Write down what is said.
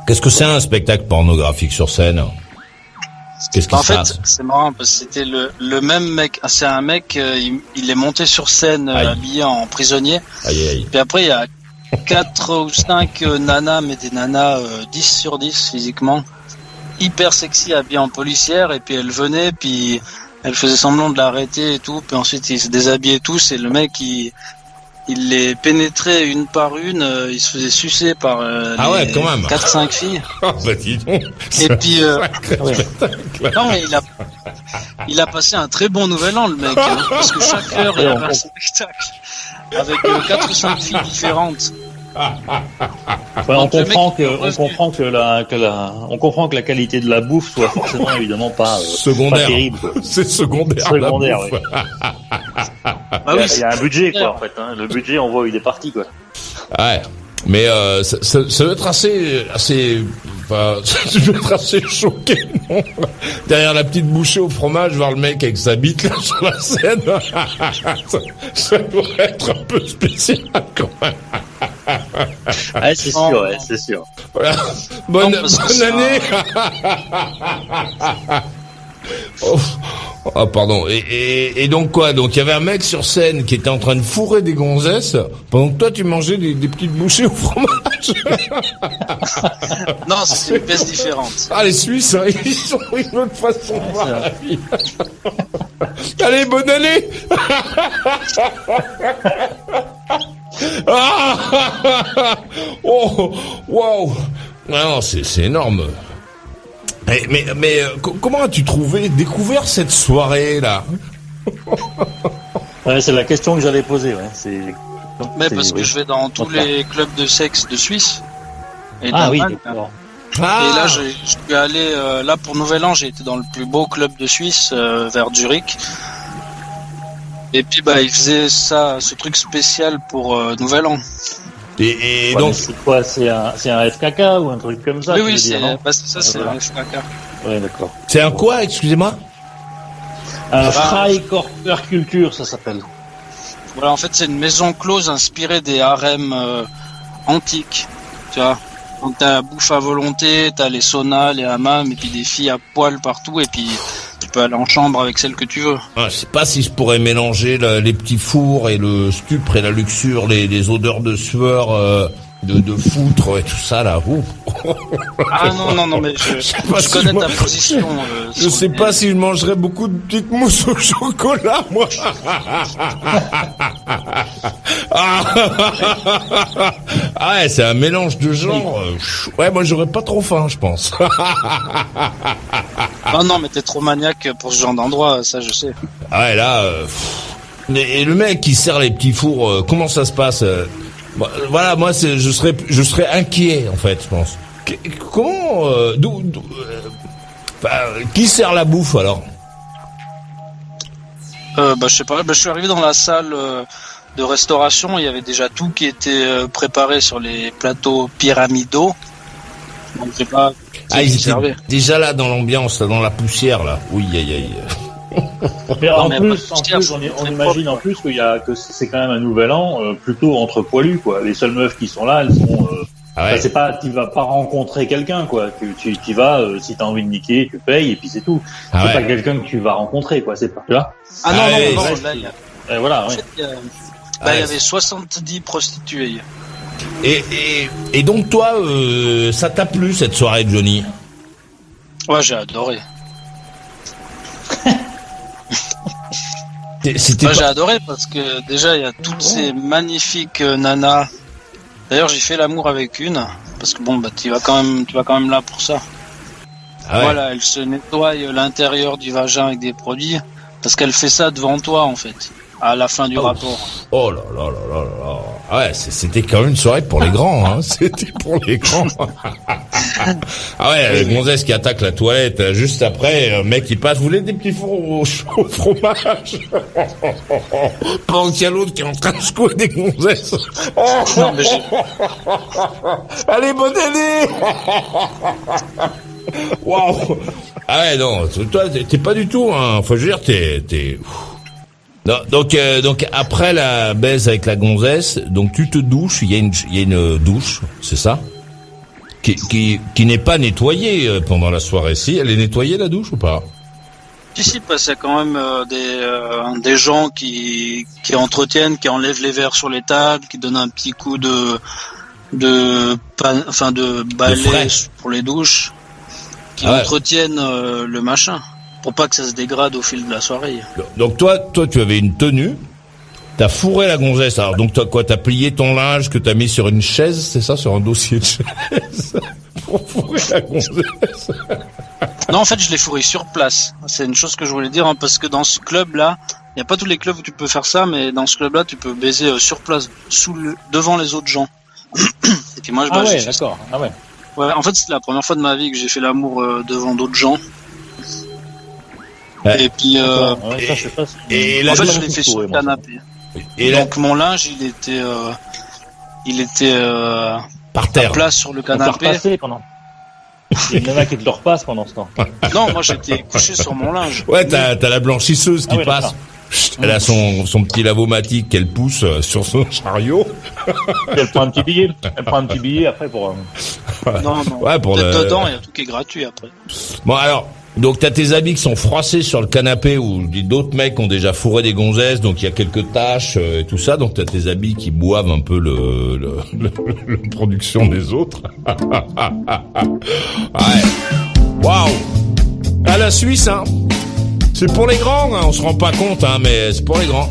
Qu'est-ce que c'est un spectacle pornographique sur scène? Qu'est-ce qui se passe? En fait, c'est marrant parce que c'était le même mec. C'est un mec, il est monté sur scène habillé en prisonnier. Aïe. Puis après, il y a 4 ou 5 nanas, mais des nanas 10 sur 10 physiquement, hyper sexy, habillées en policière. Et puis elle venait, puis elle faisait semblant de l'arrêter et tout. Puis ensuite, ils se déshabillaient tous. Et le mec, il les pénétrait une par une, il se faisait sucer par les 4-5 filles. Oh, bah dis donc. Et puis non mais il a passé un très bon nouvel an le mec, parce que chaque heure il y avait un spectacle avec 4 ou 5 filles différentes. On comprend que la qualité de la bouffe soit forcément évidemment pas secondaire. Pas terrible, quoi. C'est secondaire. Secondaire, oui. Il y a un budget quoi en fait. Hein. Le budget on voit où il est parti quoi. Ouais. Mais ça doit être assez ça doit être assez choqué, non? Derrière la petite bouchée au fromage, voir le mec avec sa bite là sur la scène, ça doit être un peu spécial quand même. Ouais, c'est sûr, c'est sûr. Voilà. Bonne année. Oh, pardon. Et donc quoi? Donc il y avait un mec sur scène qui était en train de fourrer des gonzesses pendant que toi tu mangeais des petites bouchées au fromage. Non, c'est une pièce différente. Ah, les Suisses, hein, ils ont une autre façon de voir la vie. Allez, bonne année. Oh, wow. Non, c'est énorme. Mais comment as-tu découvert cette soirée là? Ouais, c'est la question que j'allais poser. Ouais. Parce que je vais dans tous les clubs de sexe de Suisse. Et oui, d'accord. Et là, je suis allé là pour Nouvel An. J'ai été dans le plus beau club de Suisse, vers Zurich. Et puis il faisait ce truc spécial pour Nouvel An. Et donc c'est quoi? C'est un FKK ou un truc comme ça? Oui, c'est un FKK. Ouais, d'accord. C'est un quoi, excusez-moi? Un Freikorper Culture, ça s'appelle. Voilà, en fait, c'est une maison close inspirée des harems antiques. Tu vois, donc t'as la bouffe à volonté, t'as les saunas, les hammams, et puis des filles à poil partout, et puis tu peux aller en chambre avec celle que tu veux. Je sais pas si je pourrais mélanger les petits fours et le stupre et la luxure, les odeurs de sueur, de foutre et tout ça là. Ah non, mais je connais ta position. Je sais pas si je mangerais beaucoup de petites mousses au chocolat, moi. Ah ouais, c'est un mélange de genres. Ouais, moi j'aurais pas trop faim, je pense. Non, mais t'es trop maniaque pour ce genre d'endroit, ça je sais. Ah ouais, là. Et le mec qui sert les petits fours, comment ça se passe? Voilà, moi je serais inquiet en fait, je pense. Comment qui sert la bouffe alors? Je sais pas, je suis arrivé dans la salle de restauration, il y avait déjà tout qui était préparé sur les plateaux pyramidaux. Donc je sais pas. Ils étaient déjà là dans l'ambiance, là, dans la poussière là. Oui, aïe. Mais en plus, on imagine en plus que c'est quand même un nouvel an plutôt entre poilus quoi. Les seules meufs qui sont là, elles sont. C'est pas, tu vas pas rencontrer quelqu'un quoi. Tu vas si t'as envie de niquer, tu payes et puis c'est tout. C'est pas quelqu'un que tu vas rencontrer quoi. C'est pas là. Non. Là, il y a. Voilà. Il y avait 70 prostituées. Et donc toi, ça t'a plu cette soirée, Johnny? Ouais, j'ai adoré. J'ai adoré parce que déjà il y a toutes ces magnifiques nanas. D'ailleurs j'ai fait l'amour avec une parce que tu vas quand même là pour ça. Voilà, elle se nettoie l'intérieur du vagin avec des produits parce qu'elle fait ça devant toi en fait à la fin du rapport. Oh là là là là là. Ah ouais, c'était quand même une soirée pour les grands, hein. C'était pour les grands. Ah ouais, les gonzesses qui attaquent la toilette juste après, un mec qui passe, vous voulez des petits fours au fromage? Pendant qu'il y a l'autre qui est en train de secouer des gonzesses. Non, mais allez, bonne année. Waouh. Ah ouais, non, toi t'es pas du tout, hein. Faut dire, t'es. Non, donc après la baise avec la gonzesse, donc tu te douches, il y a une douche, c'est ça? qui n'est pas nettoyée pendant la soirée. Si, elle est nettoyée la douche ou pas? Si, parce qu'il y a quand même des gens qui entretiennent, qui enlèvent les verres sur les tables, qui donnent un petit coup de balai pour les douches, qui entretiennent le machin, pour pas que ça se dégrade au fil de la soirée. Donc toi, tu avais une tenue, t'as fourré la gonzesse. Alors donc t'as plié ton linge que t'as mis sur une chaise, c'est ça, sur un dossier de chaise, pour fourrer la gonzesse. Non, en fait, je l'ai fourré sur place. C'est une chose que je voulais dire, parce que dans ce club-là, il n'y a pas tous les clubs où tu peux faire ça, mais dans ce club-là, tu peux baiser sur place, devant les autres gens. Et puis moi, d'accord. Ah ouais. Ouais, en fait, c'est la première fois de ma vie que j'ai fait l'amour devant d'autres gens. Ouais. Et puis, en fait, je l'ai fait sur le canapé. Et donc, mon linge, il était par terre, à place sur le canapé. Il y en a qui te le repassent pendant ce temps. Non, moi j'étais couché sur mon linge. Ouais, t'as la blanchisseuse qui passe. Elle a son petit lavomatique qu'elle pousse sur son chariot. Elle prend un petit billet après pour. Non. Ouais, dedans, il y a tout qui est gratuit après. Bon alors, donc t'as tes habits qui sont froissés sur le canapé où d'autres mecs ont déjà fourré des gonzesses, donc il y a quelques taches et tout ça. Donc t'as tes habits qui boivent un peu la production des autres. Ouais. Waouh. À la Suisse, hein. C'est pour les grands, hein. On se rend pas compte, hein, mais c'est pour les grands.